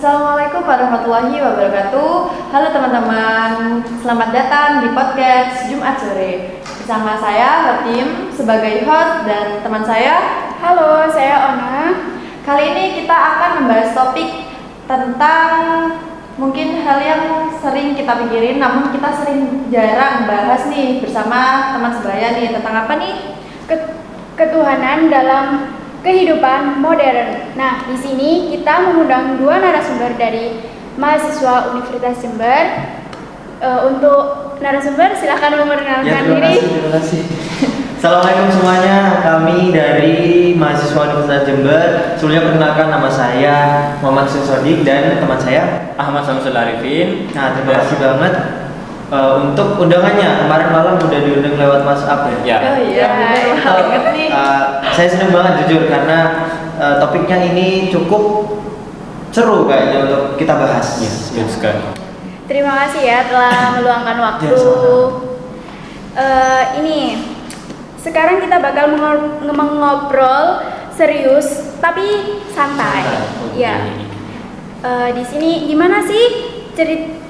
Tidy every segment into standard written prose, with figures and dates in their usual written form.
Assalamualaikum warahmatullahi wabarakatuh. Halo teman-teman, selamat datang di podcast Jumat Sore. Bersama saya Fatim sebagai host dan teman saya. Halo, saya Ona. Kali ini kita akan membahas topik tentang mungkin hal yang sering kita pikirin, namun kita sering jarang bahas nih bersama teman sebaya nih. Tentang apa nih? Ketuhanan dalam kehidupan modern. Nah, di sini kita mengundang dua narasumber dari mahasiswa Universitas Jember. Untuk narasumber, silakan memperkenalkan diri. Terima kasih. Assalamualaikum semuanya, kami dari mahasiswa Universitas Jember. Sebelumnya perkenalkan, nama saya Muhammad Sodik dan teman saya Ahmad Samsul Arifin. Nah, terima kasih banget untuk undangannya. Kemarin malam udah diundang lewat WhatsApp ya. Oh iya, bener nih. Saya senang banget jujur karena topiknya ini cukup seru kayaknya untuk kita bahas. Betul sekali. Terima kasih ya telah meluangkan waktu. Ini sekarang kita bakal mengobrol serius tapi santai. Ya. Di sini gimana sih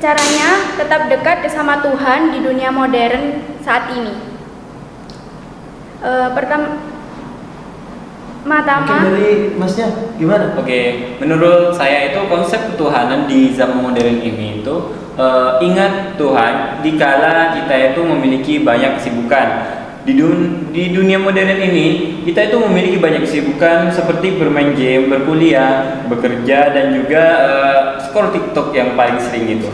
caranya tetap dekat sama Tuhan di dunia modern saat ini? Pertama-tama Mungkin dari masnya gimana? Oke, menurut saya itu konsep ketuhanan di zaman modern ini itu ingat Tuhan dikala kita itu memiliki banyak kesibukan. Di dunia modern ini kita itu memiliki banyak kesibukan seperti bermain game, berkuliah, bekerja dan juga scroll TikTok yang paling sering itu.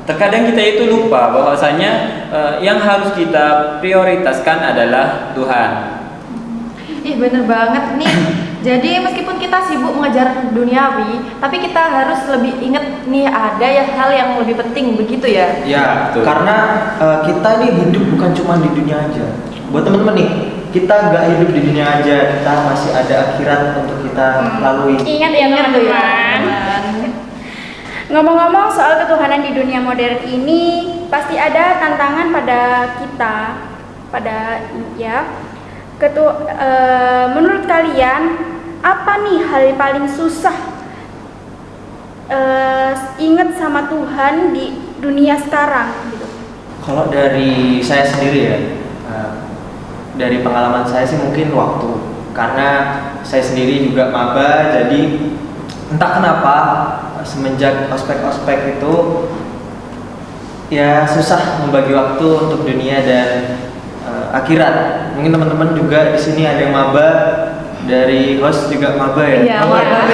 Terkadang kita itu lupa bahwasanya yang harus kita prioritaskan adalah Tuhan. Ih, bener banget nih. Jadi meskipun kita sibuk mengejar duniawi, tapi kita harus lebih ingat nih ada ya hal yang lebih penting, begitu ya? Ya, Betul. karena kita nih hidup bukan cuma di dunia aja. Buat teman-teman nih, kita nggak hidup di dunia aja, kita masih ada akhirat untuk kita lalui. ingat ya teman-teman. Ngomong-ngomong soal ketuhanan di dunia modern ini, pasti ada tantangan pada kita, menurut kalian apa nih hal yang paling susah ingat sama Tuhan di dunia sekarang gitu? Kalau dari saya sendiri ya, dari pengalaman saya sih mungkin waktu. Karena saya sendiri juga maba, jadi entah kenapa semenjak ospek-ospek itu ya susah membagi waktu untuk dunia dan akhirat. Mungkin teman-teman juga di sini ada yang maba, dari host juga maba ya. Iya, maba.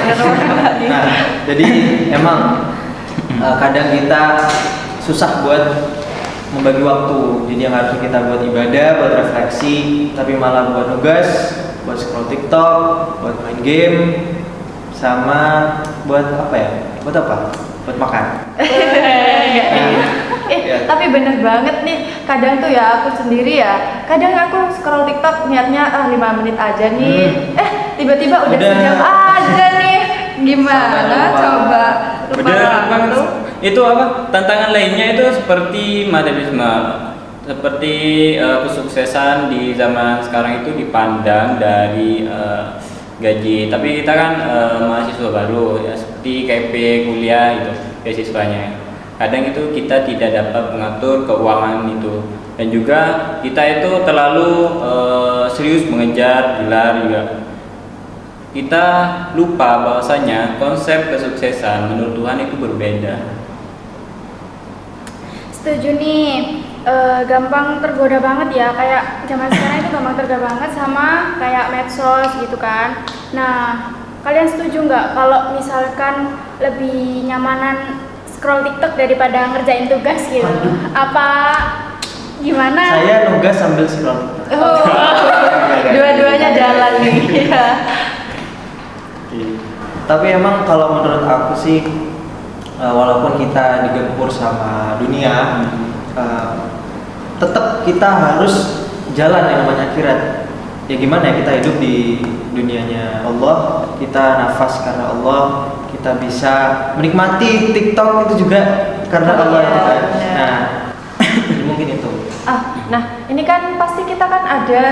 Nah, jadi emang kadang kita susah buat membagi waktu. Jadi yang harusnya kita buat ibadah, buat refleksi, tapi malah buat nugas, buat scroll TikTok, buat main game, sama buat apa ya? Buat apa? Buat makan. Tapi bener banget nih, kadang tuh ya aku sendiri ya, kadang aku scroll TikTok niatnya 5 menit aja nih, tiba-tiba udah sejam aja nih. Gimana coba? Benar banget. Itu apa? Tantangan lainnya itu seperti materialisme. Seperti kesuksesan di zaman sekarang itu dipandang dari gaji. Tapi kita kan mahasiswa baru ya, seperti KP kuliah itu beasiswanya. Kadang itu kita tidak dapat mengatur keuangan itu, dan juga kita itu terlalu serius mengejar gelar juga. Kita lupa bahwasanya konsep kesuksesan menurut Tuhan itu berbeda. Setuju nih, gampang tergoda banget ya, kayak zaman sekarang itu gampang tergoda banget sama kayak medsos gitu kan. Nah, kalian setuju nggak kalau misalkan lebih nyamanan scroll TikTok daripada ngerjain tugas gitu? Apa gimana? Saya nugas sambil scroll TikTok. Dua-duanya jalan nih. Ya. Tapi emang kalau menurut aku sih, walaupun kita digempur sama dunia, tetap kita harus jalan yang namanya akhirat. Ya gimana ya, kita hidup di dunianya Allah, kita nafas karena Allah, kita bisa menikmati TikTok itu juga karena Allah itu kan. Nah, mungkin itu. Nah ini kan pasti kita kan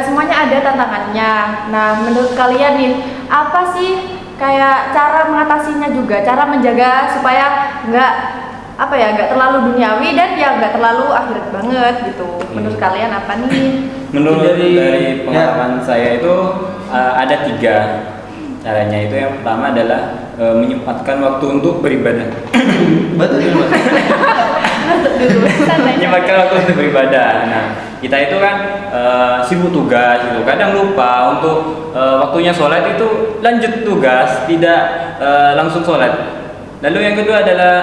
semuanya ada tantangannya. Nah menurut kalian nih, apa sih kayak cara mengatasinya juga, cara menjaga supaya nggak terlalu duniawi dan ya nggak terlalu akhirat banget gitu. Menurut kalian apa nih? Menurut Dari- dari pengalaman saya itu ada 3 caranya. Itu yang pertama adalah menyempatkan waktu untuk beribadah. Betul dulu. Menyempatkan waktu untuk beribadah. Nah, kita itu kan sibuk tugas gitu. Kadang lupa untuk waktunya sholat itu lanjut tugas, tidak langsung sholat. Lalu yang kedua adalah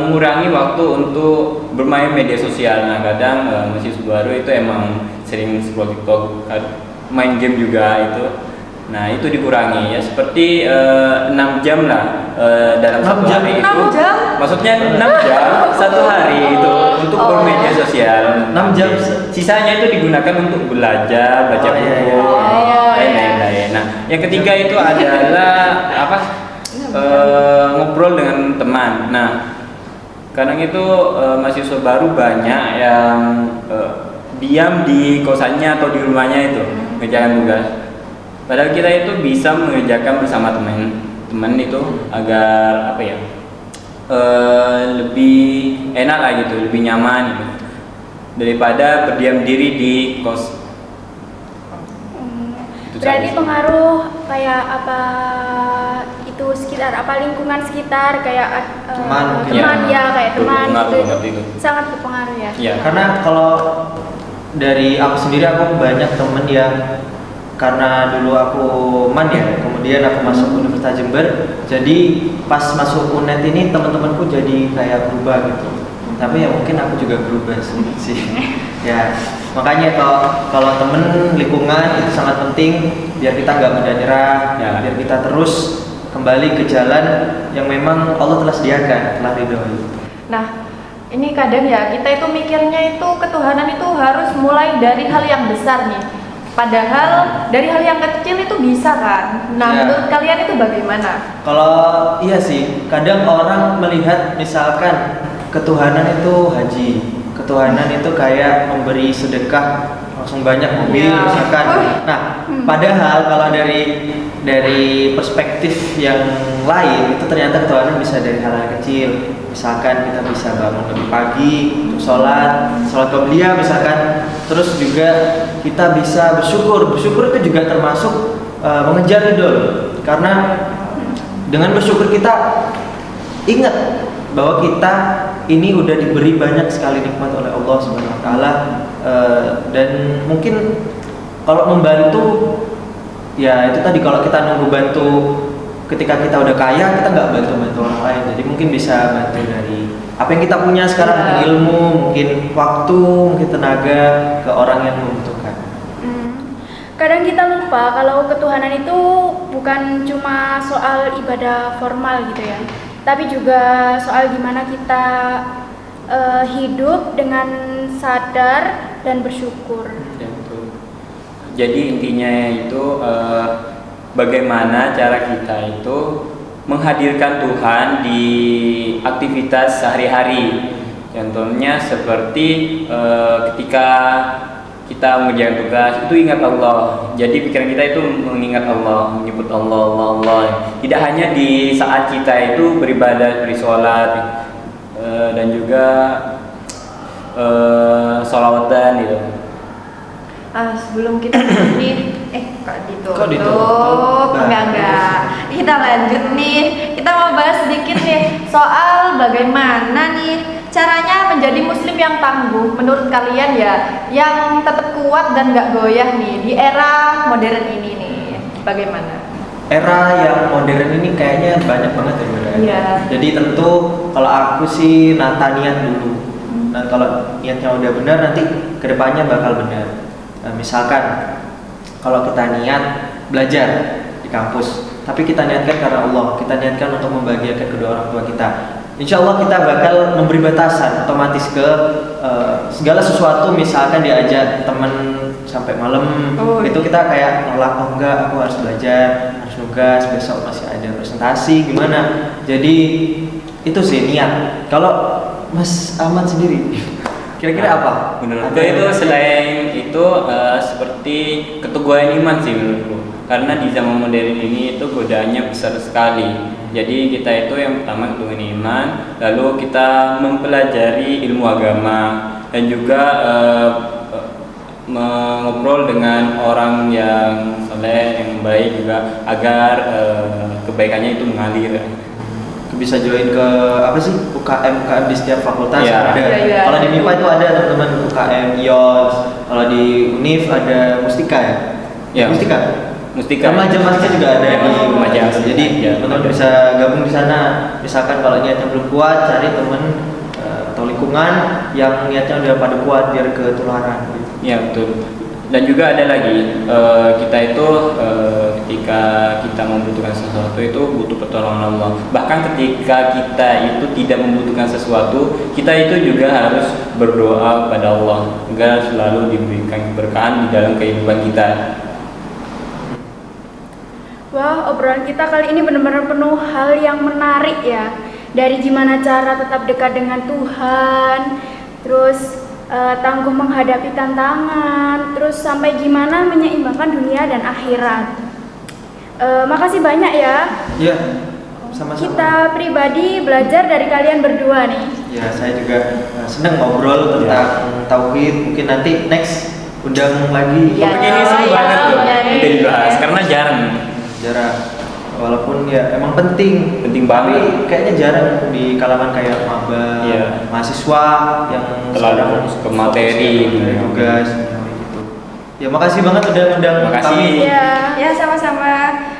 mengurangi waktu untuk bermain media sosial. Nah, kadang mahasiswa baru itu emang sering scroll TikTok, main game juga itu. Nah, itu dikurangi ya, seperti 6 jam lah dalam 6 satu jam? hari itu. 6 jam? Maksudnya 6 jam satu hari itu untuk Oh. bermedia sosial. 6 jam. Sisanya itu digunakan untuk belajar, baca Oh, iya, buku, iya. Oh, lain-lain. Nah, yang ketiga itu adalah apa? Ngobrol dengan teman. Nah, kadang itu mahasiswa baru banyak yang diam di kosannya atau di rumahnya itu mengerjakan tugas. Padahal kita itu bisa mengerjakan bersama teman-teman itu agar apa ya? Lebih enak lah gitu, lebih nyaman gitu. Daripada berdiam diri di kos. Itu Berarti saja. pengaruh kayak apa itu sekitar, apa lingkungan sekitar kayak Teman mungkin teman ya. ya, kayak teman Berpengaruh gitu, banget itu. sangat berpengaruh ya. Iya. Karena kalau dari aku sendiri, aku banyak temen yang karena dulu aku ya, kemudian aku masuk Universitas Jember, jadi pas masuk UNED ini teman-temanku jadi kayak berubah gitu. Tapi ya mungkin aku juga berubah sih. Ya makanya kalau temen lingkungan itu sangat penting biar kita nggak mudah nyerah, Ya. biar kita terus kembali ke jalan yang memang Allah telah sediakan, telah ridhoi. Nah, ini kadang ya kita itu mikirnya itu ketuhanan itu harus mulai dari hal yang besar nih. Padahal dari hal yang kecil itu bisa kan. Nah, Ya. menurut kalian itu bagaimana? Kalau iya sih, kadang orang melihat misalkan ketuhanan itu haji, ketuhanan itu kayak memberi sedekah langsung banyak mobil Ya. misalkan. Nah, padahal kalau dari perspektif yang lain itu ternyata ketuhanan bisa dari hal-hal kecil. Misalkan kita bisa bangun lebih pagi untuk sholat qobliyah misalkan. Terus juga kita bisa bersyukur itu juga termasuk mengejar ridho. Karena dengan bersyukur kita ingat bahwa kita ini udah diberi banyak sekali nikmat oleh Allah Subhanahu wa taala, dan mungkin kalau membantu ya itu tadi, kalau kita nunggu bantu ketika kita udah kaya, kita nggak bantu orang lain. Jadi mungkin bisa bantu dari apa yang kita punya sekarang, mungkin ilmu, mungkin waktu, mungkin tenaga ke orang yang membutuhkan. Kadang kita lupa kalau ketuhanan itu bukan cuma soal ibadah formal gitu ya, tapi juga soal gimana kita hidup dengan sadar dan bersyukur. Ya, betul. Jadi intinya itu bagaimana cara kita itu menghadirkan Tuhan di aktivitas sehari-hari. Contohnya seperti ketika kita mengerjakan tugas itu ingat Allah. Jadi pikiran kita itu mengingat Allah, menyebut Allah, Allah, Allah. Tidak hanya di saat kita itu beribadah, sholat dan juga sholawatan gitu. Sebelum kita ini kok Kok ditutup? ditutup? Enggak. Kita lanjut nih. Kita mau bahas sedikit nih soal bagaimana nih caranya menjadi muslim yang tangguh. Menurut kalian ya, yang tetap kuat dan nggak goyah nih di era modern ini nih. Bagaimana? Era yang modern ini kayaknya banyak banget ya Bunda. Iya. Jadi tentu kalau aku sih nata niat dulu. Dan kalau niatnya udah benar, nanti kedepannya bakal benar. Nah, misalkan kalau kita niat belajar di kampus, tapi kita niatkan karena Allah, kita niatkan untuk membahagiakan kedua orang tua kita, insya Allah kita bakal memberi batasan otomatis ke segala sesuatu. Misalkan diajak temen sampai malam, itu kita kayak nolak, oh enggak, aku harus belajar, harus nugas, besok masih ada presentasi, gimana. Jadi itu sih niat. Kalau Mas Ahmad sendiri kira-kira apa? Menurutku Ada itu yang- selain itu seperti keteguhan iman sih menurutku. karena di zaman modern ini itu godaannya besar sekali. Jadi kita itu yang pertama dengan iman, lalu kita mempelajari ilmu agama dan juga mengobrol dengan orang yang soleh, yang baik juga agar kebaikannya itu mengalir. Bisa join ke apa sih UKM di setiap fakultas Iya. ada. Iya. Kalau di MIPA itu ada teman-teman UKM IOS. Kalau di Univ ada Mustika ya. Iya. Mustika. Remaja Masjid juga ada Ya, di Remaja Masjid. Masjid. Jadi Ya, teman-teman ada. bisa gabung di sana. Misalkan kalau niatnya belum kuat, cari teman atau lingkungan yang niatnya udah pada kuat biar ketularan. Ya betul. Dan juga ada lagi kita itu ketika kita membutuhkan sesuatu itu butuh pertolongan Allah. Bahkan ketika kita itu tidak membutuhkan sesuatu, kita itu juga harus berdoa kepada Allah agar selalu diberikan keberkahan di dalam kehidupan kita. Wah, obrolan kita kali ini benar-benar penuh hal yang menarik ya. Dari gimana cara tetap dekat dengan Tuhan, terus tangguh menghadapi tantangan, terus sampai gimana menyeimbangkan dunia dan akhirat. Makasih banyak ya. Iya. Sama-sama. Kita pribadi belajar dari kalian berdua nih. Ya, saya juga senang ngobrol tentang tauhid. Mungkin nanti next undang lagi. Iya. Topik ini seru iya, banget loh iya, untuk dibahas iya. karena jarang. Jarang. Walaupun ya emang penting. Penting Tapi banget. kayaknya jarang di kalangan kayak maba, Iya. mahasiswa yang Terlalu sekarang fokus ke materi, fokus ke gitu. tugas gitu. Ya makasih banget udah ngundang Makasih. kami. Iya. Ya, sama-sama.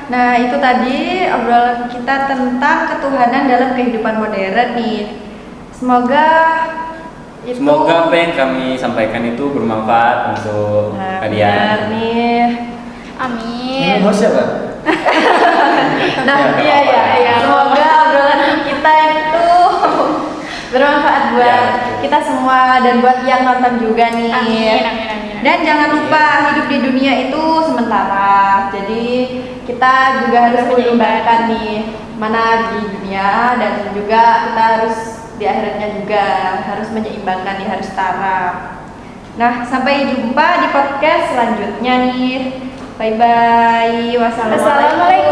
Nah, itu tadi obrolan kita tentang ketuhanan dalam kehidupan modern nih. Semoga itu Semoga apa yang kami sampaikan itu bermanfaat untuk Nah, benar kalian. nih. Amin. Host siapa? Nah, Ya, iya. Semoga obrolan kita itu bermanfaat buat Ya. kita semua dan buat yang nonton juga nih. Amin. Dan jangan lupa hidup di dunia itu sementara. Jadi kita juga harus menyeimbangkan nih mana di dunia dan juga kita harus di akhiratnya juga harus menyeimbangkan nih, harus setara. Nah, sampai jumpa di podcast selanjutnya nih. Bye bye. Wassalamualaikum. Assalamualaikum.